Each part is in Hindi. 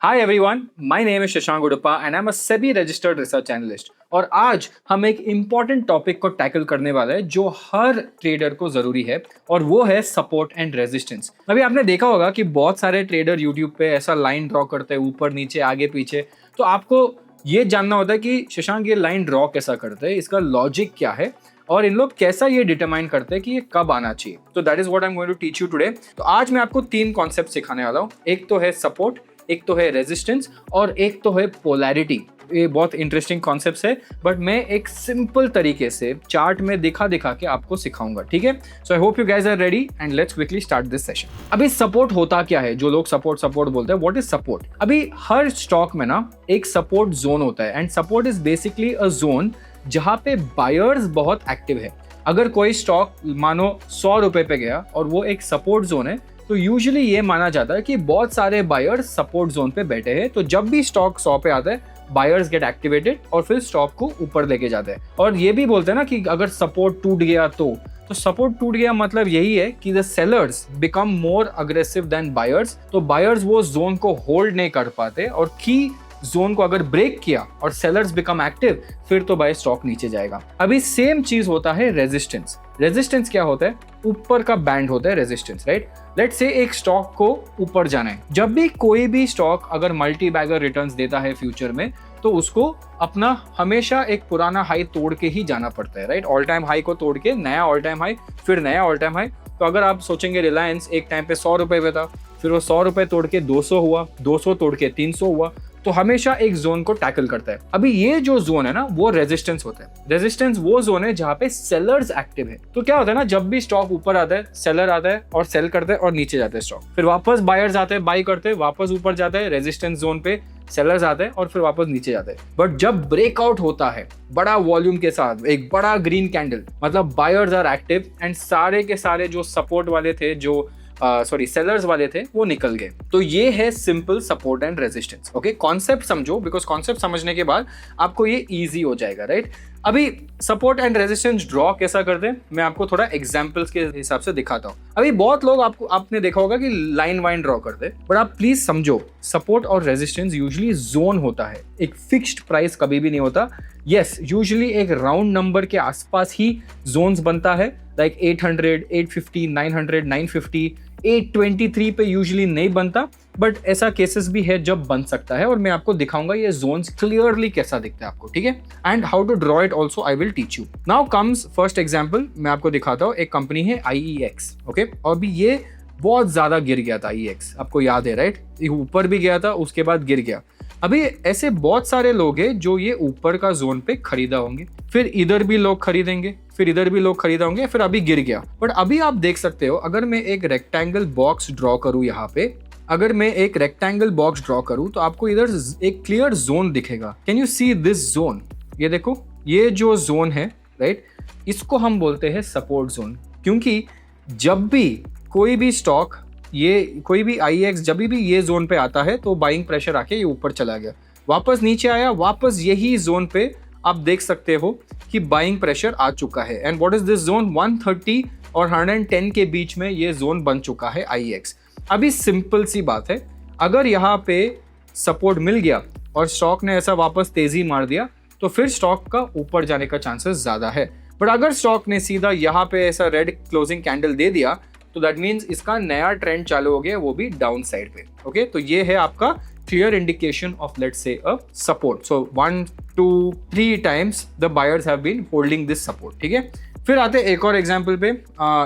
Hi everyone, my name is Shashank Udupa and I am a SEBI registered research analyst. और आज हम एक इम्पॉर्टेंट टॉपिक को टैकल करने वाले हैं जो हर ट्रेडर को जरूरी है, और वो है सपोर्ट एंड रेजिस्टेंस। अभी आपने देखा होगा कि बहुत सारे ट्रेडर यूट्यूब पे ऐसा लाइन ड्रॉ करते हैं, ऊपर नीचे आगे पीछे। तो आपको ये जानना होता है कि शशांक ये लाइन ड्रॉ कैसा करते हैं, इसका लॉजिक क्या है, और इन लोग कैसा ये डिटरमाइन करते हैं कि ये कब आना चाहिए। तो that is what I am going to teach you today. तो आज मैं आपको 3 कॉन्सेप्ट सिखाने वाला हूँ। एक तो है सपोर्ट, एक तो है रेजिस्टेंस, और एक तो है पोलैरिटी। ये बहुत इंटरेस्टिंग कॉन्सेप्ट्स है, बट मैं एक सिंपल तरीके से चार्ट में दिखा दिखा के आपको सिखाऊंगा, ठीक है। So I hope you guys are ready and let's quickly start this session. अभी सपोर्ट होता क्या है? जो लोग सपोर्ट सपोर्ट बोलते हैं, व्हाट इज सपोर्ट? अभी हर स्टॉक में ना एक सपोर्ट जोन होता है, and support is basically a zone जहां पे बायर्स बहुत एक्टिव है। अगर कोई स्टॉक मानो 100 रुपए पे गया और वो एक सपोर्ट जोन है, तो यूजुअली ये माना जाता है कि बहुत सारे बायर्स सपोर्ट जोन पे बैठे हैं। तो जब भी स्टॉक 100 पे आता है, बायर्स गेट एक्टिवेटेड और फिर स्टॉक को ऊपर लेके जाते हैं। और ये भी बोलते हैं ना कि अगर सपोर्ट टूट गया तो सपोर्ट टूट गया मतलब यही है कि the sellers become more aggressive than buyers. तो बायर्स वो जोन को होल्ड नहीं कर पाते, और की जोन को अगर ब्रेक किया और सेलर्स बिकम एक्टिव, फिर तो बाय स्टॉक नीचे जाएगा। अभी सेम चीज होता है रेजिस्टेंस। रेजिस्टेंस क्या होता है? ऊपर का बैंड होता है रेजिस्टेंस, राइट। लेट्स से एक स्टॉक को ऊपर जाना है। जब भी कोई भी स्टॉक अगर मल्टी बैगर रिटर्न्स देता है फ्यूचर में, तो उसको अपना हमेशा एक पुराना हाई तोड़ के ही जाना पड़ता है, राइट। ऑल टाइम हाई को तोड़ के नया ऑल टाइम हाई, फिर नया ऑल टाइम हाई। तो अगर आप सोचेंगे रिलायंस एक टाइम पे 100 रुपए पे था, फिर वो 100 रुपए तोड़ के 200 हुआ, 200 तोड़ के 300 हुआ, तो हमेशा एक जोन को टैकल करता है। अभी ये जो जोन है ना, वो रेजिस्टेंस होता है। रेजिस्टेंस वो जोन है जहां पे सेलर्स एक्टिव है। तो क्या होता है ना, जब भी स्टॉक ऊपर आता है, सेलर आता है और सेल करते हैं और नीचे जाते हैं स्टॉक, फिर वापस बायर्स आते हैं, बाई करते हैं, वापस ऊपर जाते हैं रेजिस्टेंस जोन पे, सेलर्स आते हैं और फिर वापस नीचे जाते हैं। बट जब ब्रेकआउट होता है बड़ा वॉल्यूम के साथ, एक बड़ा ग्रीन कैंडल, मतलब बायर्स आर एक्टिव एंड सारे के सारे जो सपोर्ट वाले थे, जो सेलर्स वाले थे, वो निकल गए। तो ये है simple support and resistance. Okay, concept समझो, बिकॉज कॉन्सेप्ट समझने के बाद आपको ये इजी हो जाएगा, राइट। अभी सपोर्ट एंड रेजिस्टेंस ड्रॉ कैसा करते हैं, मैं आपको थोड़ा एग्जांपल्स के हिसाब से दिखाता हूँ। अभी बहुत लोग आपने देखा होगा कि लाइन वाइन ड्रॉ करते हैं, बट आप प्लीज समझो, सपोर्ट और रेजिस्टेंस यूजुअली जोन होता है, एक फिक्स्ड प्राइस कभी भी नहीं होता। यस, यूजुअली एक राउंड नंबर के आसपास ही जोन्स बनता है, लाइक 800, 850, 900, 950, 823 पे यूजुअली नहीं बनता, बट ऐसा केसेस भी है जब बन सकता है, और मैं आपको दिखाऊंगा ये जोन्स क्लियरली कैसा दिखता है आपको, ठीक है। And how to draw it also I will teach you. Now comes first example, मैं आपको दिखाता हूँ। एक कंपनी है IEX, ओके। और अभी ये बहुत ज्यादा गिर गया था IEX, आपको याद है, राइट। ऊपर भी गया था, उसके बाद गिर गया। अभी ऐसे बहुत सारे लोग हैं जो ये ऊपर का जोन पे खरीदा होंगे, फिर इधर भी लोग खरीदेंगे, फिर इधर भी लोग खरीदा होंगे, फिर अभी गिर गया। बट अभी आप देख सकते हो, अगर मैं एक रेक्टेंगल बॉक्स ड्रॉ करूं यहाँ पे, अगर मैं एक रेक्टेंगल बॉक्स ड्रॉ करूं, तो आपको इधर एक क्लियर जोन दिखेगा। Can you see this zone? ये देखो, ये जो जोन है, राइट, इसको हम बोलते हैं सपोर्ट जोन। क्योंकि जब भी कोई भी स्टॉक, ये कोई भी IEX जब भी ये जोन पे आता है, तो बाइंग प्रेशर आके ये ऊपर चला गया, वापस नीचे आया, वापस यही जोन पे आप देख सकते हो कि बाइंग प्रेशर आ चुका है। And what is this zone? 130 और 110 के बीच में ये जोन बन चुका है IEX। अभी सिंपल सी बात है, अगर यहाँ पे सपोर्ट मिल गया और स्टॉक ने ऐसा वापस तेजी मार दिया, तो फिर स्टॉक का ऊपर जाने का चांसेस ज्यादा है। बट अगर स्टॉक ने सीधा यहाँ पे ऐसा रेड क्लोजिंग कैंडल दे दिया, तो दैट मीन्स इसका नया ट्रेंड चालू हो गया, वो भी डाउन साइड पे। ओके, तो ये है आपका clear indication of, let's say, a support. So 1, 2, 3 times the buyers have been holding this support, ठीक है। फिर आते हैं एक और एग्जांपल पे,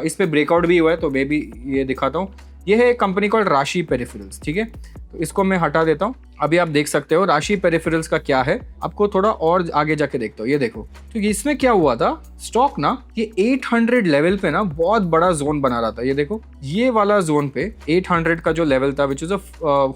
इस पे ब्रेकआउट भी हुआ है, तो मैं भी ये दिखाता हूँ। ये है एक कंपनी कॉल्ड राशि पेरिफेरल्स, ठीक है। तो इसको मैं हटा देता हूँ। अभी आप देख सकते हो राशि पेरिफेरल्स का क्या है, आपको थोड़ा और आगे जाके देखता हूँ। ये देखो, तो इसमें क्या हुआ था, स्टॉक ना ये 800 लेवल पे ना बहुत बड़ा जोन बना रहा था। ये देखो, ये वाला जोन पे 800 का जो लेवल था, which is a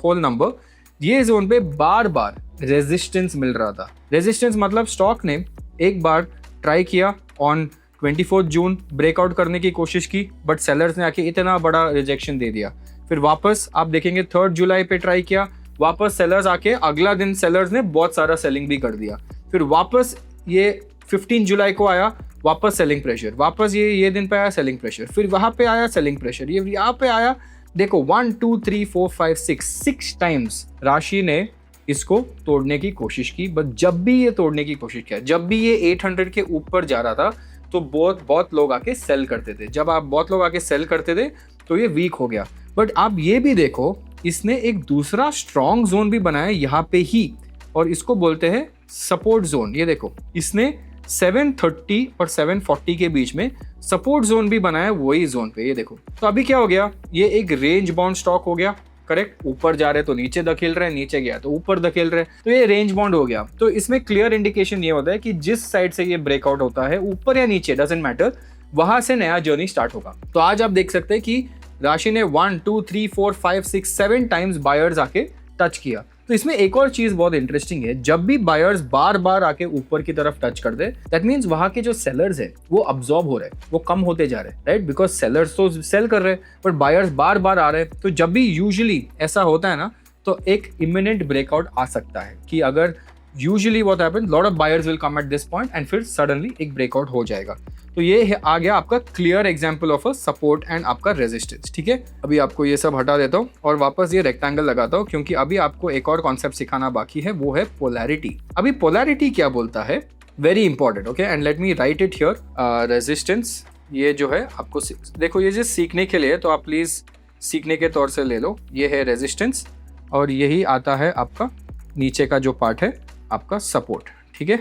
whole number, ये जोन पे बार बार रेजिस्टेंस मिल रहा था। रेजिस्टेंस मतलब स्टॉक ने एक बार ट्राई किया ऑन 24 जून ब्रेकआउट करने की कोशिश की, बट सेलर्स ने आके इतना बड़ा रिजेक्शन दे दिया। फिर वापस आप देखेंगे 3 जुलाई पे ट्राई किया, वापस सेलर्स आके अगला दिन सेलर्स ने बहुत सारा सेलिंग भी कर दिया। फिर वापस ये 15 जुलाई को आया, वापस सेलिंग प्रेशर, वापस ये दिन पे आया सेलिंग प्रेशर, फिर वहां पे आया सेलिंग प्रेशर, ये यहाँ पे आया, देखो 1 2 3 4 5 6 टाइम्स राशि ने इसको तोड़ने की कोशिश की, बट जब भी ये तोड़ने की कोशिश किया, जब भी ये 800 के ऊपर जा रहा था तो बहुत लोग आके सेल करते थे। जब आप बहुत लोग आके सेल करते थे तो ये वीक हो गया। बट आप ये भी देखो, इसने एक दूसरा स्ट्रॉन्ग जोन भी बनाया यहाँ पे ही, और इसको बोलते हैं सपोर्ट जोन। ये देखो, इसने 730 और 740 के बीच में सपोर्ट जोन भी बनाया वही जोन पे। ये देखो, तो अभी क्या हो गया, ये एक रेंज बाउंड स्टॉक हो गया। करेक्ट, ऊपर जा रहे तो नीचे धकेल रहे, नीचे गया तो ऊपर धकेल रहे, तो ये रेंज बाउंड हो गया। तो इसमें क्लियर इंडिकेशन ये होता है कि जिस साइड से ये ब्रेकआउट होता है, ऊपर या नीचे डजंट मैटर, वहां से नया जर्नी स्टार्ट होगा। तो आज आप देख सकते हैं कि राशि ने 1 2 3 4 5 6 7 टाइम्स बायर्स आके टच किया। तो इसमें एक और चीज बहुत इंटरेस्टिंग है, जब भी बायर्स बार बार आके ऊपर की तरफ टच कर दे, दैट मींस वहां के जो सेलर्स है वो अब्सॉर्ब हो रहे हैं, वो कम होते जा रहे हैं, राइट, बिकॉज सेलर्स तो सेल कर रहे हैं बट बायर्स बार बार आ रहे हैं। तो जब भी यूजुअली ऐसा होता है ना, तो एक इमिनेंट ब्रेकआउट आ सकता है कि अगर usually what happens, lot of buyers will come at this point and फिर सडनली एक ब्रेकआउट हो जाएगा। तो ये आ गया आपका clear example of a support and आपका रेजिस्टेंस। ठीक है, अभी आपको ये सब हटा देता हूँ और वापस ये रेक्टेंगल लगाता हूँ, क्योंकि अभी आपको एक और कॉन्सेप्ट सिखाना बाकी है, वो है पोलैरिटी। अभी पोलैरिटी क्या बोलता है, very important, okay, and let me right it here. Resistance ये जो है आपको देखो, ये जो सीखने के लिए, तो आप प्लीज सीखने के तौर से ले लो। ये है रेजिस्टेंस और यही आता है आपका नीचे का जो पार्ट है आपका सपोर्ट। ठीक है,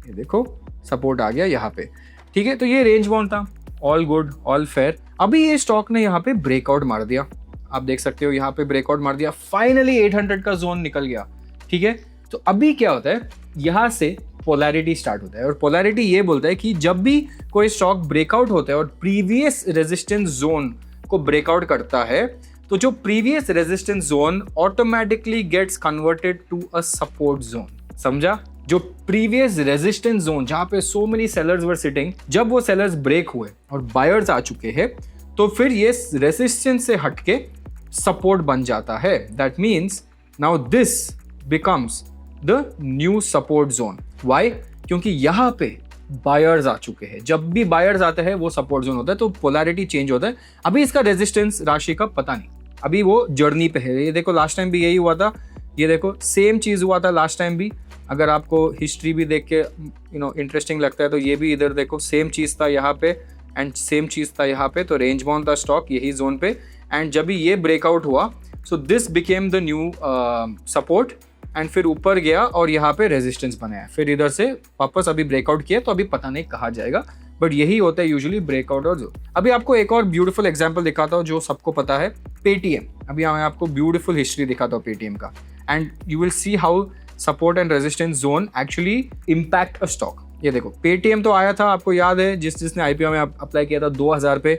ये देखो सपोर्ट आ गया यहाँ पे। ठीक है, तो ये रेंज बाउंड था, ऑल गुड ऑल फेयर। अभी ये स्टॉक ने यहाँ पे ब्रेकआउट मार दिया, आप देख सकते हो यहाँ पे ब्रेकआउट मार दिया, फाइनली 800 का जोन निकल गया। ठीक है, तो अभी क्या होता है, यहाँ से पोलैरिटी स्टार्ट होता है, और पोलैरिटी ये बोलता है कि जब भी कोई स्टॉक ब्रेकआउट होता है और प्रीवियस रेजिस्टेंस जोन को ब्रेकआउट करता है, तो जो previous resistance zone automatically gets converted to a support zone. समझा? जो प्रीवियस रेजिस्टेंस जोन जहां पे so many sellers were sitting, जब वो सेलर्स ब्रेक हुए और बायर्स आ चुके हैं, तो फिर ये रेजिस्टेंस से हटके सपोर्ट बन जाता है। That means now this becomes the new support zone. Why? क्योंकि यहाँ पे बायर्स आ चुके हैं। जब भी बायर्स आते हैं वो सपोर्ट जोन होता है, तो पोलैरिटी चेंज होता है। अभी इसका रेजिस्टेंस राशि का पता नहीं, अभी वो जर्नी पे है। ये देखो लास्ट टाइम भी यही हुआ था, ये देखो सेम चीज हुआ था लास्ट टाइम भी। अगर आपको हिस्ट्री भी देख के इंटरेस्टिंग लगता है तो ये भी इधर देखो, सेम चीज था यहाँ पे एंड सेम चीज था यहाँ पे। तो रेंज बाउंड था स्टॉक यही जोन पे, एंड जब भी ये ब्रेकआउट हुआ, so this became the new support, and फिर ऊपर गया और यहाँ पे रेजिस्टेंस बनाया, फिर इधर से वापस अभी ब्रेकआउट किया। तो अभी पता नहीं कहाँ जाएगा, बट यही होता है यूजुअली ब्रेकआउट। और जो अभी आपको एक और ब्यूटीफुल एग्जांपल दिखाता हूँ जो सबको पता है, पेटीएम। अभी मैं आपको ब्यूटीफुल हिस्ट्री दिखाता हूँ पेटीएम का, and you will see how support and resistance zone actually impact a stock. ये देखो पेटीएम तो आया था, आपको याद है, जिसने आईपीओ में अप्लाई किया था 2000 पे,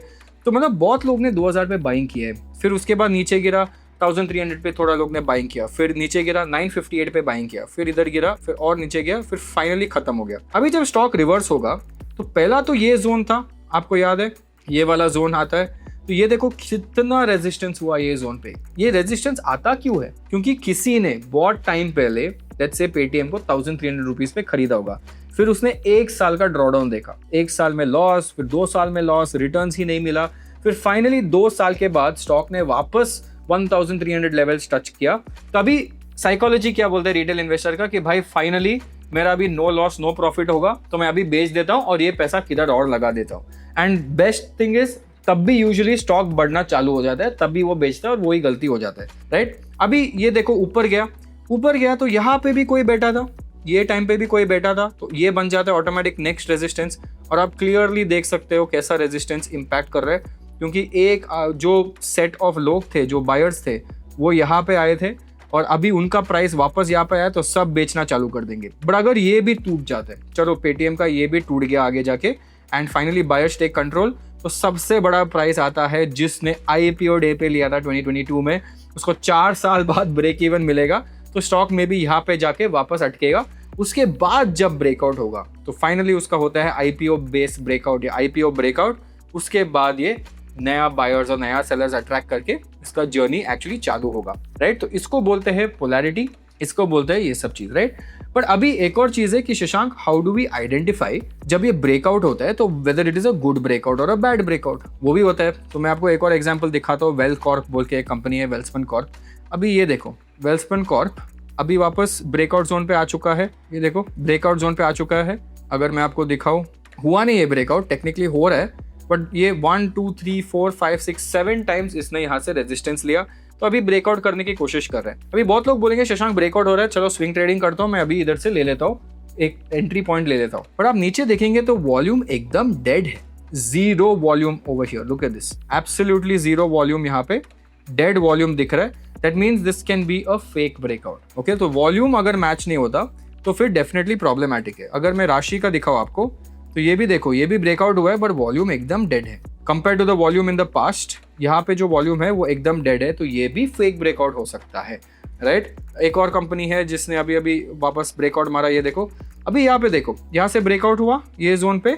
तो मतलब बहुत लोग ने 2000 पे बाइंग किया है। फिर उसके बाद नीचे गिरा 1300 पे, थोड़ा लोग ने बाइंग किया, फिर नीचे गिरा 958 पे बाइंग किया, फिर इधर गिरा, फिर और नीचे गया, फिर फाइनली खत्म हो गया। अभी जब स्टॉक रिवर्स होगा, तो पहला तो ये जोन था, आपको याद है, ये वाला जोन आता है। तो ये देखो कितना रेजिस्टेंस हुआ ये जोन पे। ये रेजिस्टेंस आता क्यों है? क्योंकि किसी ने बहुत टाइम पहले, लेट्स से पेटीएम को 1300 रुपीज पे खरीदा होगा, फिर उसने 1 साल का ड्रॉडाउन देखा, 1 साल में लॉस, फिर 2 साल में लॉस, रिटर्न्स ही नहीं मिला, फिर फाइनली 2 साल के बाद स्टॉक ने वापस 1300 लेवल्स टच किया। तभी साइकोलॉजी क्या बोलते हैं रिटेल इन्वेस्टर का, कि भाई फाइनली मेरा अभी नो लॉस नो प्रॉफिट होगा, तो मैं अभी बेच देता हूँ और ये पैसा किधर और लगा देता हूँ। एंड बेस्ट थिंग इज, तब भी यूजुअली स्टॉक बढ़ना चालू हो जाता है, तब भी वो बेचता है और वही गलती हो जाता है, राइट। अभी ये देखो ऊपर गया तो यहाँ पे भी कोई बैठा था, ये टाइम पे भी कोई बैठा था, तो ये बन जाता है ऑटोमेटिक नेक्स्ट रेजिस्टेंस। और आप क्लियरली देख सकते हो कैसा रेजिस्टेंस इंपैक्ट कर रहा है, क्योंकि एक जो सेट ऑफ लोग थे, जो बायर्स थे, वो यहाँ पे आए थे और अभी उनका प्राइस वापस यहाँ पे आया तो सब बेचना चालू कर देंगे। बट अगर ये भी टूट जाता है, चलो पेटीएम का ये भी टूट गया आगे जाके, and finally buyers take control, तो सबसे बड़ा प्राइस आता है जिसने आईपीओ डे पे लिया था 2022 में, उसको 4 साल बाद ब्रेक इवन मिलेगा, तो स्टॉक में भी यहाँ पे जाके वापस अटकेगा। उसके बाद जब ब्रेकआउट होगा तो फाइनली उसका होता है आईपीओ बेस ब्रेकआउट या आईपीओ ब्रेकआउट। उसके बाद ये नया बायर्स और नया सेलर्स अट्रैक्ट करके इसका जर्नी एक्चुअली चालू होगा, राइट। तो इसको बोलते हैं पोलैरिटी। इसको बोलते हैं ये सब चीज, राइट। बट अभी एक और चीज है कि Shashank, how do we identify जब ये ब्रेकआउट होता है तो whether it is a good breakout और अ बैड ब्रेकआउट, वो भी होता है। तो मैं आपको एक और एग्जांपल दिखाता हूँ। वेल्थ कॉर्प बोल के एक कंपनी है, वेल्सपन कॉर्प। अभी ये देखो, वेल्सपन कॉर्प अभी वापस ब्रेकआउट जोन पे आ चुका है। ये देखो ब्रेकआउट जोन पे आ चुका है। अगर मैं आपको दिखाऊं, हुआ नहीं है ब्रेकआउट, टेक्निकली हो रहा है, बट ये 1 2 3 4 5 6 7 टाइम्स इसने यहाँ से रेजिस्टेंस लिया, तो अभी ब्रेकआउट करने की कोशिश कर रहे हैं। अभी बहुत लोग बोलेंगे शशांक ब्रेकआउट हो रहा है, चलो स्विंग ट्रेडिंग करता हूँ, मैं अभी इधर से ले लेता हूँ, एक एंट्री पॉइंट ले लेता हूँ। पर आप नीचे देखेंगे तो वॉल्यूम एकदम डेड है, zero volume over here, look at this, absolutely zero volume, यहाँ पे डेड वॉल्यूम दिख रहा है। That means this can be a fake breakout. Okay, तो वॉल्यूम अगर मैच नहीं होता तो फिर डेफिनेटली प्रॉब्लमैटिक है। अगर मैं राशि का दिखाऊं आपको, तो ये भी देखो, ये भी ब्रेकआउट हुआ है बट वॉल्यूम एकदम डेड है compare to the volume in the past. यहाँ पे जो वॉल्यूम है वो एकदम डेड है, तो ये भी फेक ब्रेकआउट हो सकता है, राइट। एक और कंपनी है जिसने अभी अभी वापस ब्रेकआउट मारा, ये देखो, अभी यहाँ पे देखो, यहाँ से ब्रेकआउट हुआ ये जोन पे,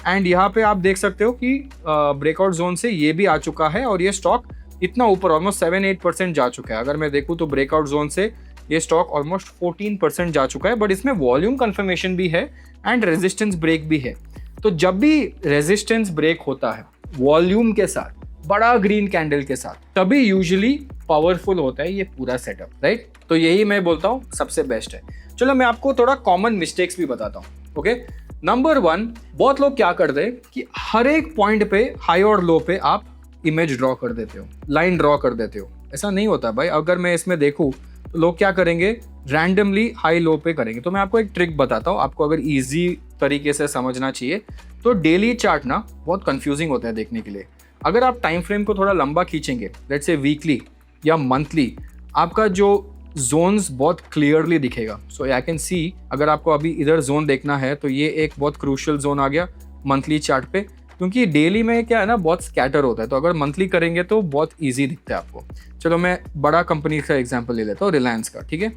एंड यहाँ पे आप देख सकते हो कि ब्रेकआउट जोन से ये भी आ चुका है और ये स्टॉक इतना ऊपर ऑलमोस्ट 7-8% जा चुका है। अगर मैं देखूँ तो ब्रेकआउट जोन से ये स्टॉक ऑलमोस्ट 14% जा चुका है, बट इसमें वॉल्यूम कंफर्मेशन भी है एंड रेजिस्टेंस ब्रेक भी है। तो जब भी रेजिस्टेंस ब्रेक होता है वॉल्यूम के साथ, बड़ा ग्रीन कैंडल के साथ, तभी यूजुअली पावरफुल होता है ये पूरा सेटअप, राइट। तो यही मैं बोलता हूँ सबसे बेस्ट है। चलो मैं आपको थोड़ा कॉमन मिस्टेक्स भी बताता हूँ। ओके, नंबर 1, बहुत लोग क्या करते हैं कि हर एक पॉइंट पे हाई और लो पे आप इमेज ड्रॉ कर देते हो, लाइन ड्रॉ कर देते हो। ऐसा नहीं होता भाई। अगर मैं इसमें देखूँ तो लोग क्या करेंगे, रैंडमली हाई लो पे करेंगे। तो मैं आपको एक ट्रिक बताता हूँ, आपको अगर इजी तरीके से समझना चाहिए तो डेली चार्ट ना बहुत कंफ्यूजिंग होता है देखने के लिए। अगर आप टाइम फ्रेम को थोड़ा लंबा खींचेंगे, लेट्स से वीकली या मंथली, आपका जो जोन्स बहुत क्लियरली दिखेगा। सो आई कैन सी, अगर आपको अभी इधर जोन देखना है तो ये एक बहुत क्रूशियल जोन आ गया मंथली चार्ट पे, क्योंकि डेली में क्या है ना, बहुत स्कैटर होता है। तो अगर मंथली करेंगे तो बहुत ईजी दिखता है आपको। चलो मैं बड़ा कंपनी का एग्जाम्पल ले लेता हूँ, रिलायंस का, ठीक है।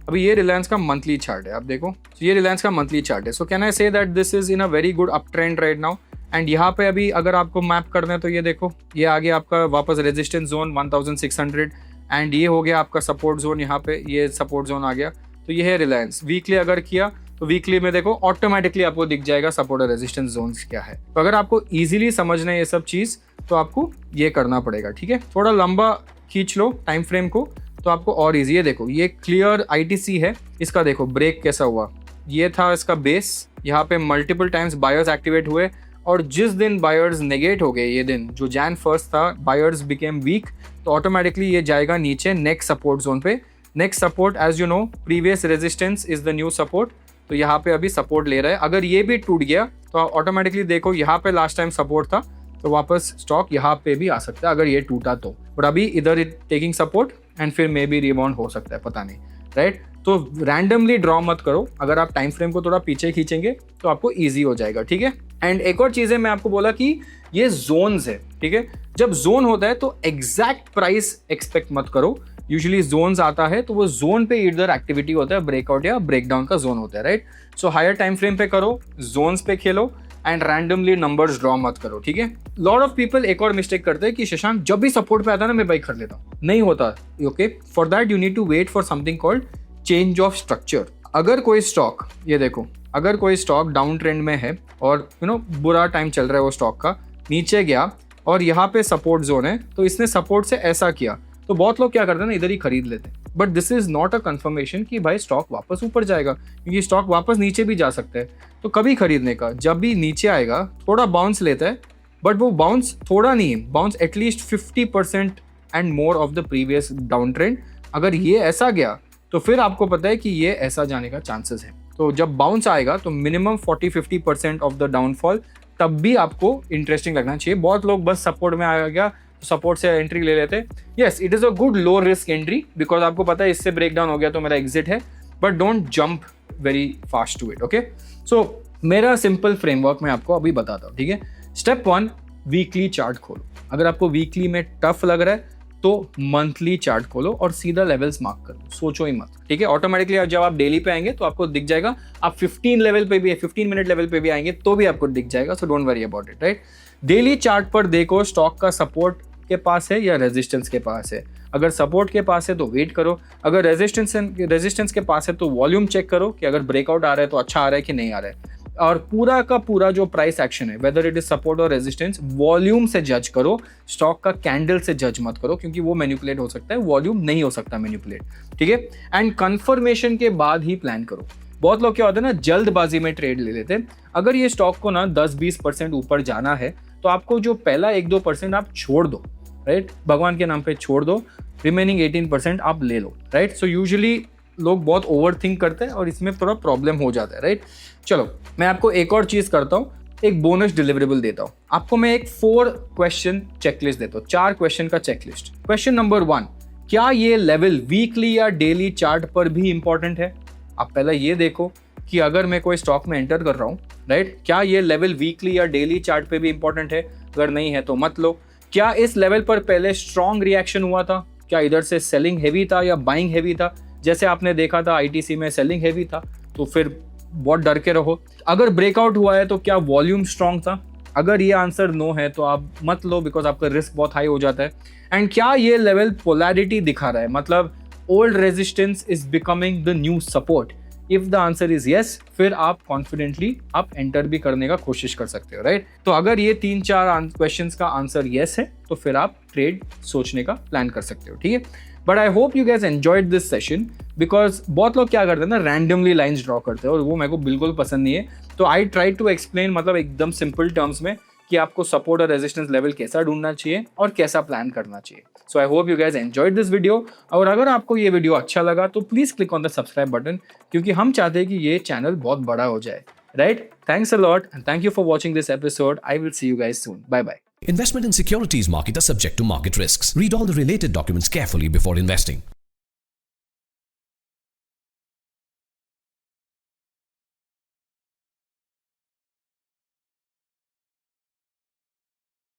अभी ये रिलायंस का मंथली चार्ट है, आप देखो, ये रिलायंस का मंथली चार्ट है। So can I say that this is in a very good up trend right now. And यहाँ पे अभी अगर आपको मैप करना है तो ये देखो, ये आ गया आपका वापस रेजिस्टेंस जोन 1600, एंड ये हो गया आपका सपोर्ट जोन, यहाँ पे ये सपोर्ट जोन आ गया। तो ये है रिलायंस। वीकली अगर किया तो वीकली में देखो ऑटोमेटिकली आपको दिख जाएगा सपोर्ट और रेजिस्टेंस जोन्स क्या है। तो अगर आपको इजीली समझना है ये सब चीज़ तो आपको ये करना पड़ेगा, ठीक है। थोड़ा लंबा खींच लो टाइम फ्रेम को तो आपको और ईजी है। देखो ये क्लियर आईटीसी है, इसका देखो ब्रेक कैसा हुआ, ये था इसका बेस, यहाँ पे मल्टीपल टाइम्स बायर्स एक्टिवेट हुए, और जिस दिन बायर्स नेगेट हो गए, ये दिन जो Jan 1 था, बायर्स बिकेम वीक, तो ऑटोमेटिकली ये जाएगा नीचे नेक्स्ट सपोर्ट जोन पे। Next support as you know, previous resistance is the new support, तो यहाँ पे अभी सपोर्ट ले रहा है। अगर ये भी टूट गया तो ऑटोमेटिकली देखो यहाँ पे लास्ट टाइम सपोर्ट था, तो वापस स्टॉक यहाँ पे भी आ सकता है अगर ये टूटा तो। बट अभी इधर इट टेकिंग सपोर्ट एंड फिर मे बी रिबाउंड हो सकता है, पता नहीं, राइट। तो रैंडमली ड्रॉ मत करो, अगर आप टाइम फ्रेम को थोड़ा पीछे खींचेंगे तो आपको ईजी हो जाएगा, ठीक है। एंड एक और चीज़ है, मैं आपको बोला कि ये जोन्स है, ठीक है। जब जोन होता है तो एग्जैक्ट प्राइस एक्सपेक्ट मत करो। यूजुअली जोन्स आता है तो वो जोन पे इधर एक्टिविटी होता है, ब्रेकआउट या ब्रेकडाउन का जोन होता है, right. So higher time frame पे करो, जोन्स पे खेलो एंड रैंडमली नंबर्स ड्रॉ मत करो, ठीक है। लॉट ऑफ पीपल एक और मिस्टेक करते हैं कि शशांक जब भी सपोर्ट पे आता है ना मैं बाई कर लेता हूँ, नहीं होता। Okay, for that you need to wait for something called change of structure. अगर कोई स्टॉक, ये देखो, अगर कोई स्टॉक डाउन ट्रेंड में है और बुरा टाइम चल रहा है वो स्टॉक का, नीचे गया और यहाँ पे सपोर्ट जोन है, तो इसने सपोर्ट से ऐसा किया, तो बहुत लोग क्या करते हैं ना, इधर ही खरीद लेते हैं। But this is not a confirmation कि भाई स्टॉक वापस ऊपर जाएगा, क्योंकि स्टॉक वापस नीचे भी जा सकता है। तो कभी खरीदने का, जब भी नीचे आएगा थोड़ा बाउंस लेता है, बट वो बाउंस थोड़ा नहीं है, bounce at least 50% and more of the previous down trend. अगर ये ऐसा गया तो फिर आपको पता है कि ये ऐसा जाने का चांसेस है। तो जब बाउंस आएगा तो मिनिमम 40-50% ऑफ द डाउनफॉल, तब भी आपको इंटरेस्टिंग लगना चाहिए। बहुत लोग बस सपोर्ट में आ गया तो सपोर्ट से एंट्री ले लेते। Yes, it is a good low risk entry, because आपको पता है इससे ब्रेक डाउन हो गया तो मेरा एग्जिट है, but don't jump very fast to it. Okay, so मेरा सिंपल फ्रेमवर्क मैं आपको अभी बताता हूँ, ठीक है। स्टेप 1, वीकली चार्ट खोलो। अगर आपको वीकली में टफ लग रहा है तो मंथली चार्ट खोलो और सीधा लेवल्स मार्क करो, सोचो ही मत, ठीक है। ऑटोमेटिकली जब आप डेली पे आएंगे तो आपको दिख जाएगा। आप 15 लेवल पे भी, 15 मिनट लेवल पे भी आएंगे तो भी आपको दिख जाएगा। So don't worry about it, right. Daily chart पर देखो स्टॉक का सपोर्ट के पास है या रेजिस्टेंस के पास है, अगर सपोर्ट के पास है तो वेट करो, अगर रेजिस्टेंस के पास है तो वॉल्यूम चेक करो कि अगर ब्रेकआउट आ रहा है तो अच्छा आ रहा है कि नहीं आ रहा है। और पूरा का पूरा जो प्राइस एक्शन है, वेदर इट इज सपोर्ट और रेजिस्टेंस, वॉल्यूम से जज करो, स्टॉक का कैंडल से जज मत करो, क्योंकि वो मैनिपुलेट हो सकता है, वॉल्यूम नहीं हो सकता मैनिपुलेट, ठीक है। एंड कंफर्मेशन के बाद ही प्लान करो। बहुत लोग क्या होता है ना, जल्दबाजी में ट्रेड ले लेते हैं। अगर ये स्टॉक को ना 10-20% ऊपर जाना है तो आपको जो पहला 1-2% आप छोड़ दो, राइट, भगवान के नाम पे छोड़ दो, रिमेनिंग 18% आप ले लो, राइट। सो यूजुअली लोग बहुत ओवर थिंक करते हैं और इसमें थोड़ा प्रॉब्लम हो जाता है, राइट। चलो मैं आपको एक और चीज़ करता हूँ, एक बोनस डिलीवरेबल देता हूँ आपको। मैं एक 4 क्वेश्चन चेकलिस्ट देता हूँ, 4 क्वेश्चन का चेकलिस्ट। क्वेश्चन नंबर 1, क्या ये लेवल वीकली या डेली चार्ट पर भी इंपॉर्टेंट है? आप पहले ये देखो कि अगर मैं कोई स्टॉक में एंटर कर रहा हूँ, राइट, क्या ये लेवल वीकली या डेली चार्ट पे भी इंपॉर्टेंट है? अगर नहीं है तो मत लो। क्या इस लेवल पर पहले स्ट्रॉन्ग रिएक्शन हुआ था? क्या इधर से सेलिंग हैवी था या बाइंग हैवी था? जैसे आपने देखा था आईटीसी में सेलिंग हैवी था, तो फिर बहुत डर के रहो। अगर ब्रेकआउट हुआ है तो क्या वॉल्यूम स्ट्रॉन्ग था? अगर ये आंसर नो है तो आप मत लो, बिकॉज आपका रिस्क बहुत हाई हो जाता है। एंड क्या ये लेवल पोलैरिटी दिखा रहा है, मतलब old resistance is becoming the new support? If the answer is yes, फिर आप कॉन्फिडेंटली आप एंटर भी करने का कोशिश कर सकते हो, राइट। तो अगर ये 3-4 क्वेश्चंस का आंसर यस है तो फिर आप ट्रेड सोचने का प्लान कर सकते हो, ठीक है। But I hope you gas enjoyed this session, because बहुत लोग क्या करते हैं ना, रैंडमली लाइन्स ड्रॉ करते हैं और वो मेरे को बिल्कुल पसंद नहीं है। तो आई ट्राई टू एक्सप्लेन, मतलब एकदम सिंपल टर्म्स में, कि आपको सपोर्ट और रेजिस्टेंस लेवल कैसा ढूंढना चाहिए और कैसा प्लान करना चाहिए। So I hope you guys enjoyed this video. और अगर आपको ये वीडियो अच्छा लगा तो please click on the subscribe button, क्योंकि हम चाहते हैं कि ये चैनल बहुत बड़ा हो जाए, right. Thanks a lot and thank you for watching this episode. I will see you guys soon. Bye bye. Investment in securities market are subject to market risks. Read all the related documents carefully before investing.